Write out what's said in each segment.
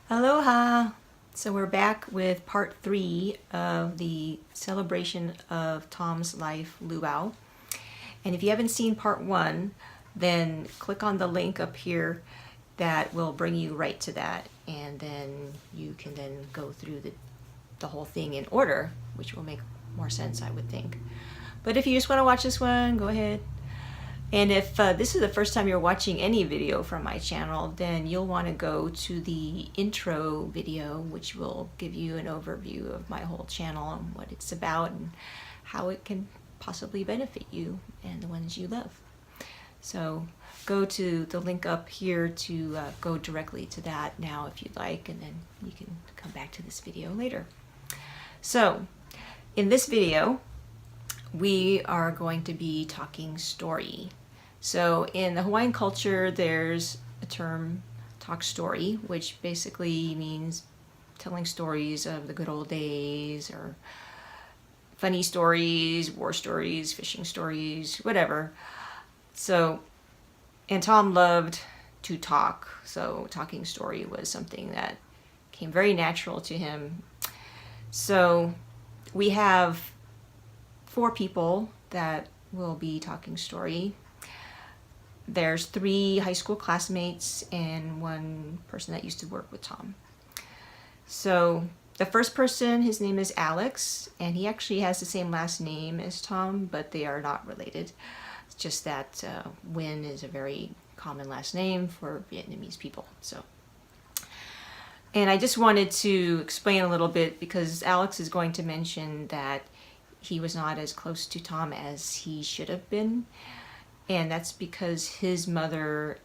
Aloha! So we're back with part 3 of the celebration of Tom's life, Luau. And if you haven't seen part 1, then click on the link up here that will bring you right to that. And then you can then go through the whole thing in order, which will make more sense, I would think. But if you just want to watch this one, go ahead. And if this is the first time you're watching any video from my channel, then you'll want to go to the intro video, which will give you an overview of my whole channel and what it's about and how it can possibly benefit you and the ones you love. So go to the link up here to go directly to that now if you'd like, and then you can come back to this video later. So in this video, we are going to be talking story. So in the Hawaiian culture, there's a term, talk story, which basically means telling stories of the good old days or funny stories, war stories, fishing stories, whatever. So, and Tom loved to talk, so talking story was something that came very natural to him. So we have 4 people that will be talking story. There's 3 high school classmates and 1 person that used to work with Tom. So the first person, his name is Alex, and he actually has the same last name as Tom, but they are not related. It's just that Nguyen is a very common last name for Vietnamese people. So, and I just wanted to explain a little bit because Alex is going to mention that he was not as close to Tom as he should have been. And that's because his mother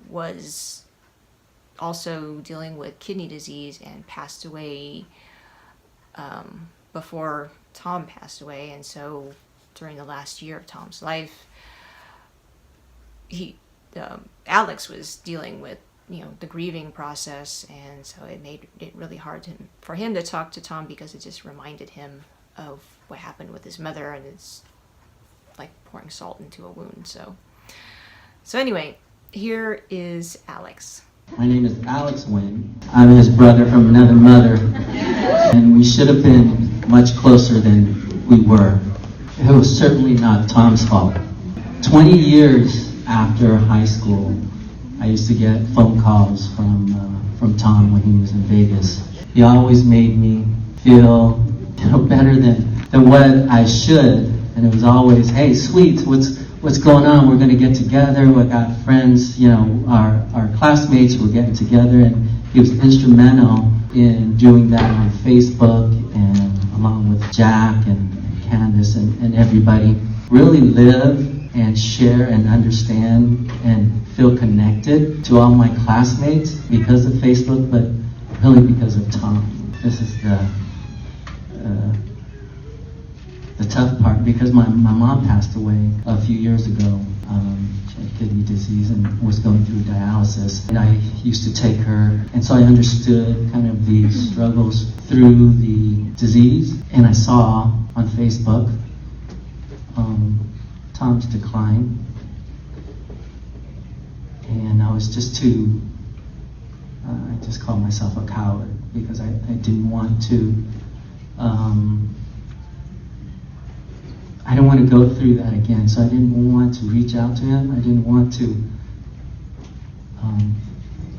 was also dealing with kidney disease and passed away before Tom passed away. And so during the last year of Tom's life, Alex was dealing with the grieving process, and so it made it really hard for him to talk to Tom because it just reminded him of what happened with his mother, and it's like pouring salt into a wound. So anyway, here is Alex. My name is Alex Nguyen. I'm his brother from another mother, and we should have been much closer than we were. It was certainly not Tom's fault. 20 years after high school, I used to get phone calls from Tom when he was in Vegas. He always made me feel better than what I should. And it was always, hey, sweets, what's going on? We're going to get together. We got friends, our classmates were getting together. And he was instrumental in doing that on Facebook, and along with Jack and Candice and everybody. Really live and share and understand and feel connected to all my classmates because of Facebook, but really because of Tom. This is the tough part, because my mom passed away a few years ago. She had kidney disease and was going through dialysis. And I used to take her, and so I understood kind of the struggles through the disease. And I saw on Facebook Tom's decline. And I was just I just called myself a coward because I didn't want to I don't want to go through that again, so I didn't want to reach out to him. I didn't want to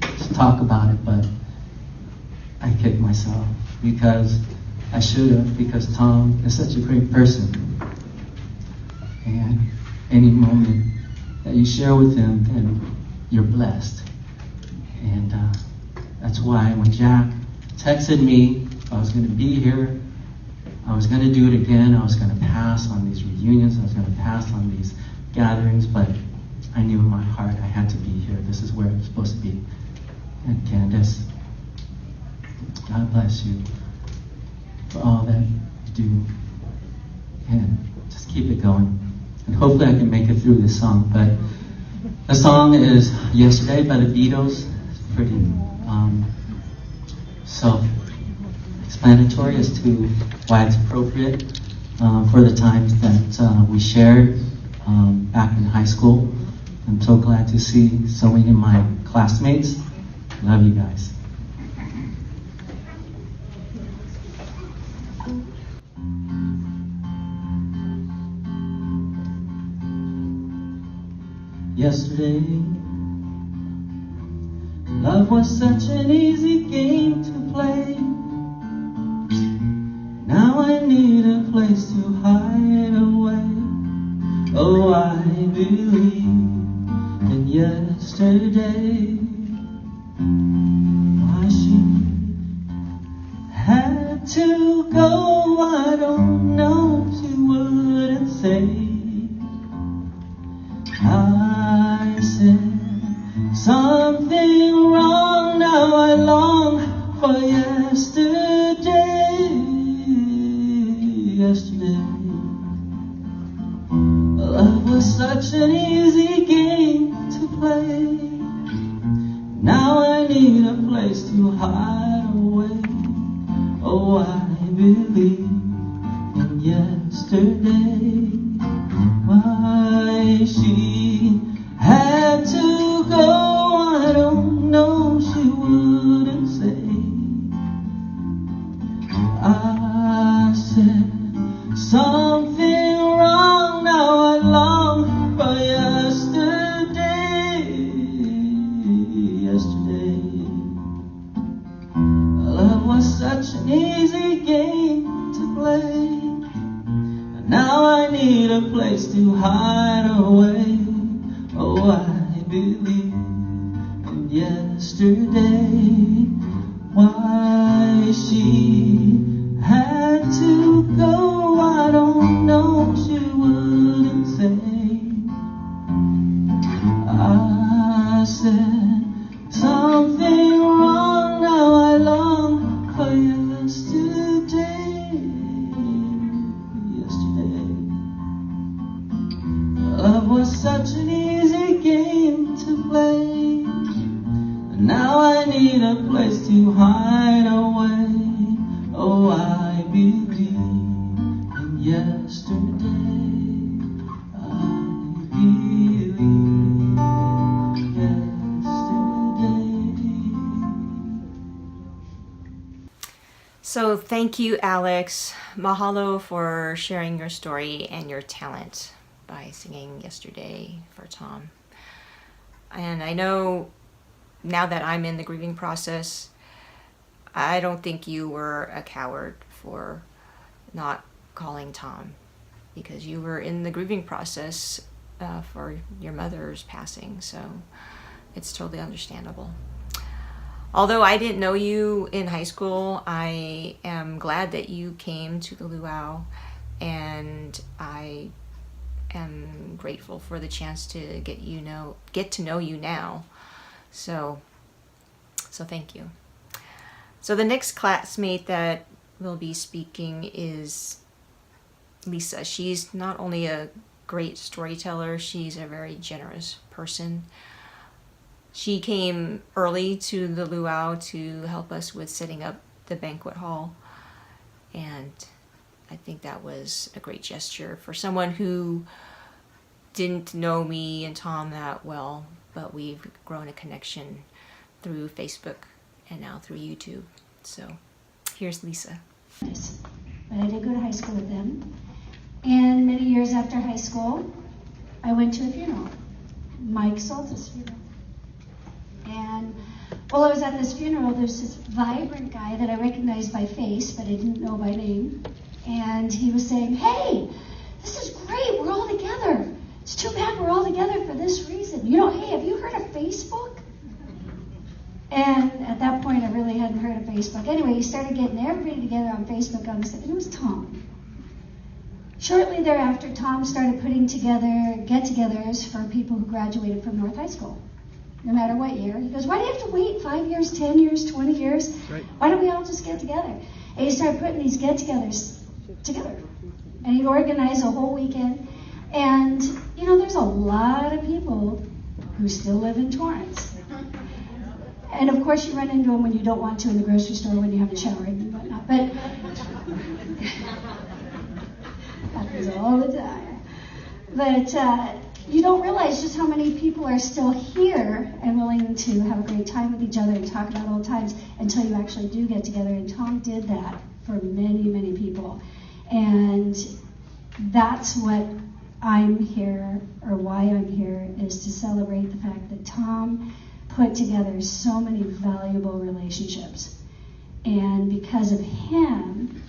just talk about it, but I kicked myself because I should have, because Tom is such a great person. And any moment that you share with him, then you're blessed. And that's why when Jack texted me I was going to be here, I was going to do it again. I was going to pass on these reunions. I was going to pass on these gatherings, but I knew in my heart I had to be here. This is where I was supposed to be. And Candice, God bless you for all that you do. And just keep it going. And hopefully I can make it through this song. But the song is Yesterday by the Beatles. It's pretty self-explanatory as to why it's appropriate for the times that we shared back in high school. I'm so glad to see so many of my classmates. Love you guys. yesterday. Love was such an easy game to play. Now I need a place to hide away. Oh, I believe in yesterday. Why she had to go, I don't know, she wouldn't say. I said something wrong, now I long for yesterday. Yesterday, love was such an easy game to play. Now I need a place to hide away. Oh, I believe in yesterday. Why she had to go, I don't know, she wouldn't say. I said something wrong, now I long for yesterday. Yesterday, love was such an easy game to play. Now I need a place to hide away. Oh, I believe in yesterday. Why she had to go, I don't know, she wouldn't say. I said something wrong, now I long for yesterday. Yesterday, love was such an easy game to play. Now I need a place to hide away. Oh, I believe in yesterday. I believe in yesterday. So thank you, Alex. Mahalo for sharing your story and your talent by singing Yesterday for Tom. And I know now that I'm in the grieving process, I don't think you were a coward for not calling Tom, because you were in the grieving process for your mother's passing, so it's totally understandable. Although I didn't know you in high school, I am glad that you came to the Luau, and I am grateful for the chance to get to know you now. So thank you. So the next classmate that will be speaking is Lisa. She's not only a great storyteller, she's a very generous person. She came early to the Luau to help us with setting up the banquet hall, and I think that was a great gesture for someone who didn't know me and Tom that well, but we've grown a connection through Facebook and now through YouTube. So here's Lisa. But I did go to high school with them. And many years after high school, I went to a funeral, Mike Saltz's funeral. And while I was at this funeral, there's this vibrant guy that I recognized by face, but I didn't know by name. And he was saying, "Hey, this is great, we're all together. It's too bad we're all together for this reason. You know, hey, have you heard of Facebook?" And at that point, I really hadn't heard of Facebook. Anyway, he started getting everybody together on Facebook, and it was Tom. Shortly thereafter, Tom started putting together get-togethers for people who graduated from North High School, no matter what year. He goes, "Why do you have to wait 5 years, 10 years, 20 years? Right. Why don't we all just get together?" And he started putting these get-togethers together. And he'd organize a whole weekend. And, you know, there's a lot of people who still live in Torrance. And of course you run into them when you don't want to in the grocery store when you have a shower and whatnot. But happens all the time. But you don't realize just how many people are still here and willing to have a great time with each other and talk about old times until you actually do get together. And Tom did that for many, many people. And that's what I'm here, or why I'm here, is to celebrate the fact that Tom put together so many valuable relationships. And because of him,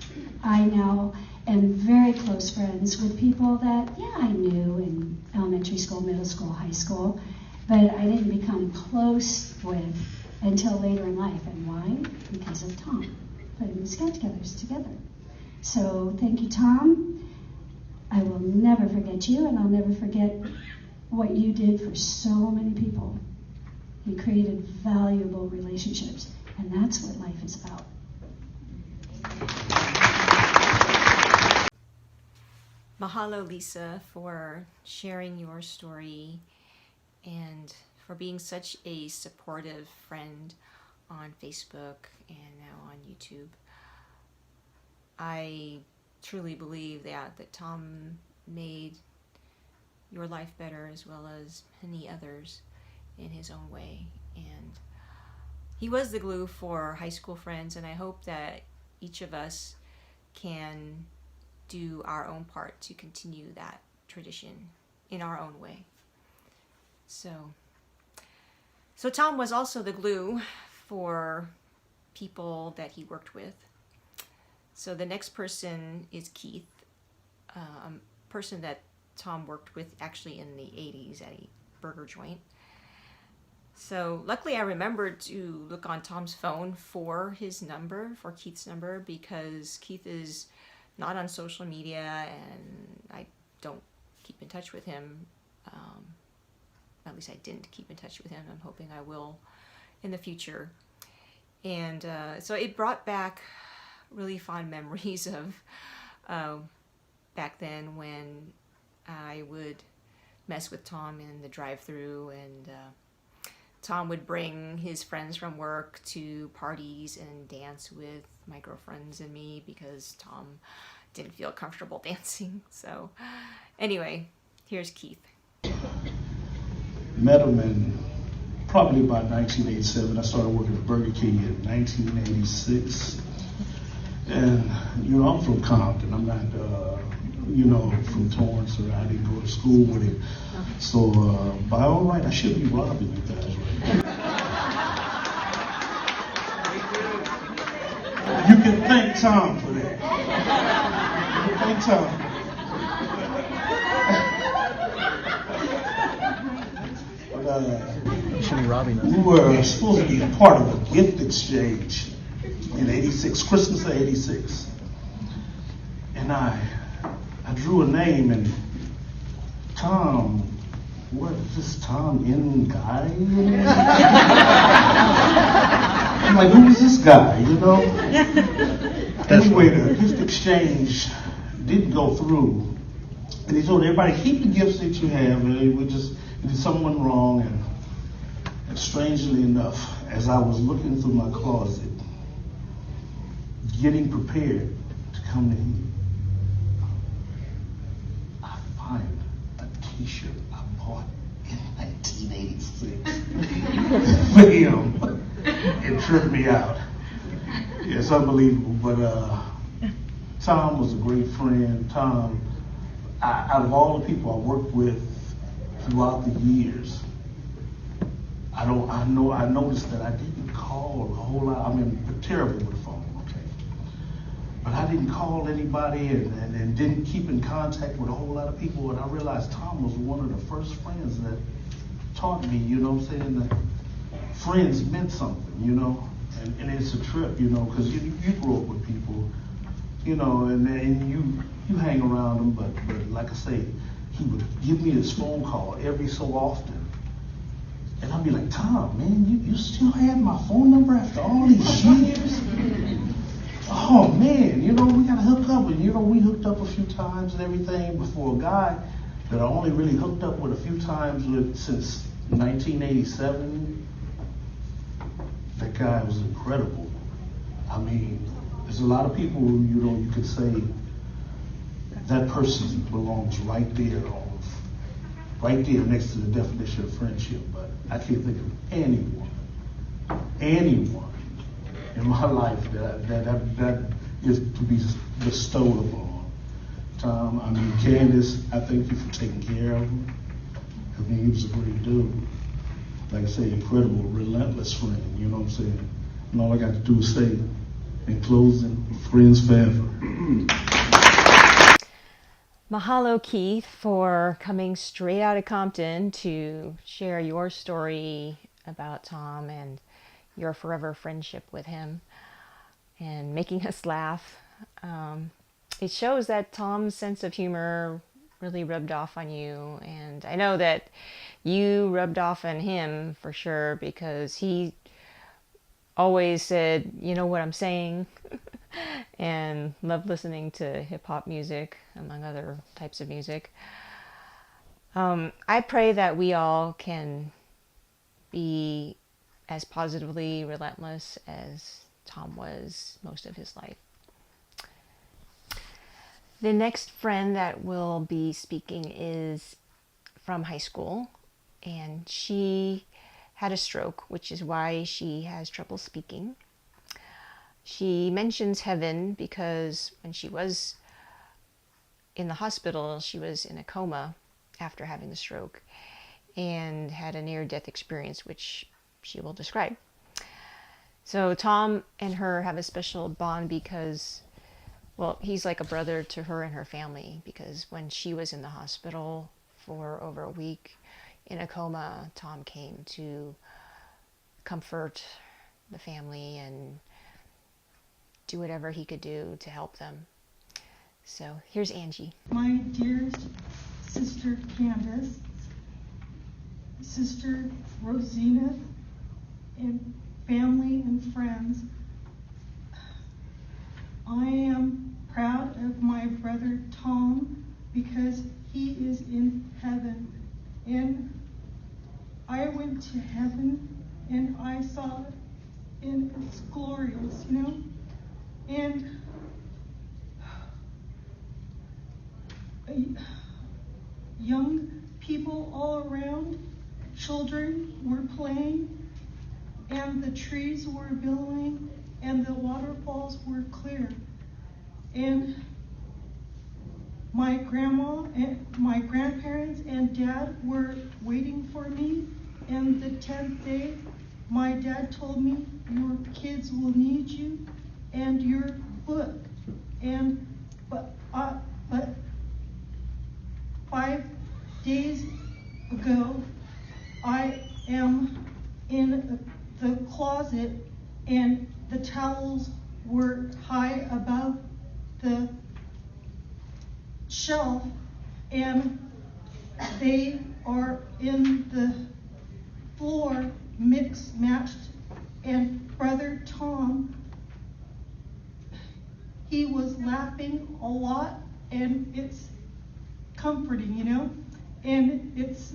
I now am very close friends with people that, I knew in elementary school, middle school, high school, but I didn't become close with until later in life. And why? Because of Tom putting these get-togethers together. So thank you, Tom. I will never forget you, and I'll never forget what you did for so many people. You created valuable relationships, and that's what life is about. Mahalo, Lisa, for sharing your story and for being such a supportive friend on Facebook and now on YouTube. I truly believe that Tom made your life better as well as many others in his own way. And he was the glue for high school friends, and I hope that each of us can do our own part to continue that tradition in our own way. So Tom was also the glue for people that he worked with. So the next person is Keith, a person that Tom worked with actually in the 80s at a burger joint. So luckily I remembered to look on Tom's phone for his number, for Keith's number, because Keith is not on social media and I don't keep in touch with him. At least I didn't keep in touch with him. I'm hoping I will in the future. And so it brought back really fond memories of back then when I would mess with Tom in the drive-thru, and Tom would bring his friends from work to parties and dance with my girlfriends and me because Tom didn't feel comfortable dancing. So anyway, here's Keith. Met him in probably about 1987. I started working at Burger King in 1986. And, I'm from Compton. I'm not, from Torrance, or I didn't go to school with him. So, by all right, I should be robbing you guys right now. You can thank Tom for that. You can thank Tom. We were supposed to be a part of a gift exchange in 86, Christmas of 86. And I drew a name, and Tom, what is this Tom in guy? I'm like, who is this guy, Anyway, the gift exchange didn't go through. And he told everybody, keep the gifts that you have. And did someone wrong. And strangely enough, as I was looking through my closet, getting prepared to come to him, I find a t-shirt I bought in 1986 for him. It tripped me out. It's unbelievable. But Tom was a great friend. Tom, out of all the people I worked with throughout the years, I noticed that I didn't call a whole lot. Terrible with the phone, okay? But I didn't call anybody and didn't keep in contact with a whole lot of people. And I realized Tom was one of the first friends that taught me, that friends meant something, and it's a trip, because you grow up with people, and you hang around them, but like I say, he would give me this phone call every so often. And I'd be like, Tom, man, you still have my phone number after all these years? Oh, man, we got to hook up. And, we hooked up a few times and everything. But for a guy that I only really hooked up with a few times with since 1987, that guy was incredible. There's a lot of people who, you could say that person belongs right there next to the definition of friendship. But I can't think of anyone in my life that is to be bestowed upon Tom, Candice, I thank you for taking care of him. He was a great dude. Like I say, incredible, relentless friend, you know what I'm saying? And all I got to do is say, in closing, friends forever. Mahalo, Keith, for coming straight out of Compton to share your story about Tom and your forever friendship with him and making us laugh. It shows that Tom's sense of humor really rubbed off on you, and I know that you rubbed off on him for sure, because he always said, you know what I'm saying, and loved listening to hip-hop music, among other types of music. I pray that we all can be as positively relentless as Tom was most of his life. The next friend that will be speaking is from high school, and she had a stroke, which is why she has trouble speaking. She mentions heaven because when she was in the hospital, she was in a coma after having the stroke and had a near-death experience, which she will describe. So Tom and her have a special bond because, well, he's like a brother to her and her family, because when she was in the hospital for over a week in a coma, Tom came to comfort the family and do whatever he could do to help them. So here's Angie. My dearest sister Candice, sister Rosina, and family and friends, I am proud of my brother Tom because he is in heaven. And I went to heaven and I saw it, and it's glorious, you know? And young people all around, children were playing, and the trees were billowing, and the waterfalls were clear. And my grandma and my grandparents and dad were waiting for me. And the 10th day, my dad told me, your kids will need you and your book. And but 5 days ago, I am in the closet, and the towels were high above the shelf, and they are in the floor, mixed, matched. And Brother Tom, he was laughing a lot, and it's comforting, you know? And it's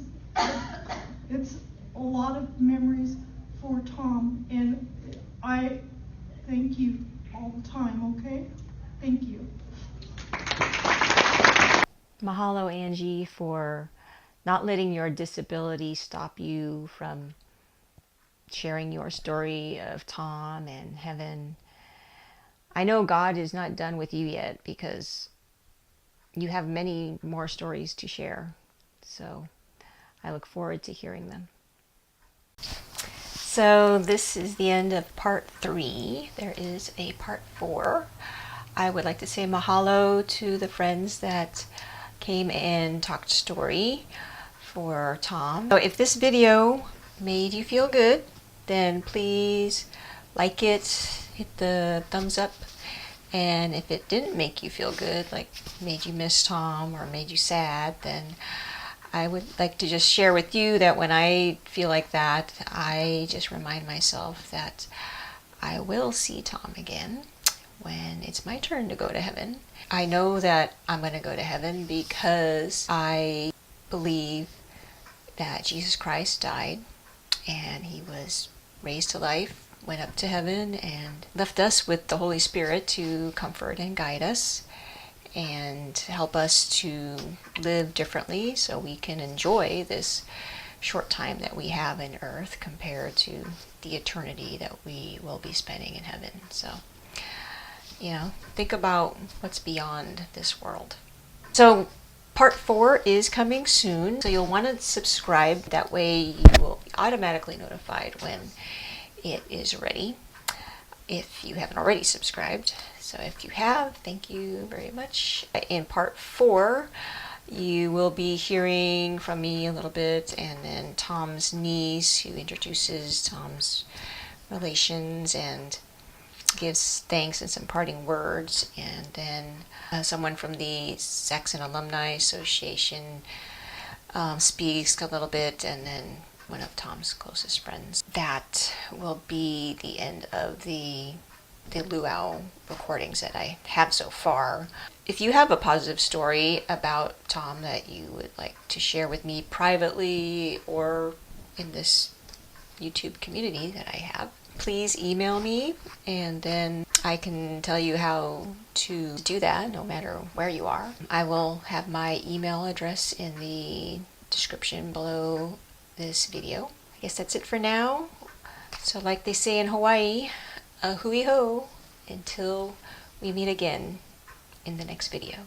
a lot of memories for Tom, and I thank you all the time, okay? Thank you. Mahalo, Angie, for not letting your disability stop you from sharing your story of Tom and heaven. I know God is not done with you yet, because you have many more stories to share. So I look forward to hearing them. So this is the end of part 3. There is a part 4. I would like to say mahalo to the friends that came and talked story for Tom. So if this video made you feel good, then please like it, hit the thumbs up. And if it didn't make you feel good, like made you miss Tom or made you sad, then I would like to just share with you that when I feel like that, I just remind myself that I will see Tom again when it's my turn to go to heaven. I know that I'm going to go to heaven because I believe that Jesus Christ died and he was raised to life, went up to heaven, and left us with the Holy Spirit to comfort and guide us and help us to live differently so we can enjoy this short time that we have in earth compared to the eternity that we will be spending in heaven. So, you know, think about what's beyond this world. So part 4 is coming soon, so you'll want to subscribe. That way you will be automatically notified when it is ready, if you haven't already subscribed. So if you have, thank you very much. In part 4, you will be hearing from me a little bit, and then Tom's niece, who introduces Tom's relations and gives thanks and some parting words, and then someone from the Saxon Alumni Association speaks a little bit, and then one of Tom's closest friends. That will be the end of the Luau recordings that I have so far. If you have a positive story about Tom that you would like to share with me privately or in this YouTube community that I have, please email me, and then I can tell you how to do that no matter where you are. I will have my email address in the description below this video. I guess that's it for now. So like they say in Hawaii, a hui ho, until we meet again in the next video.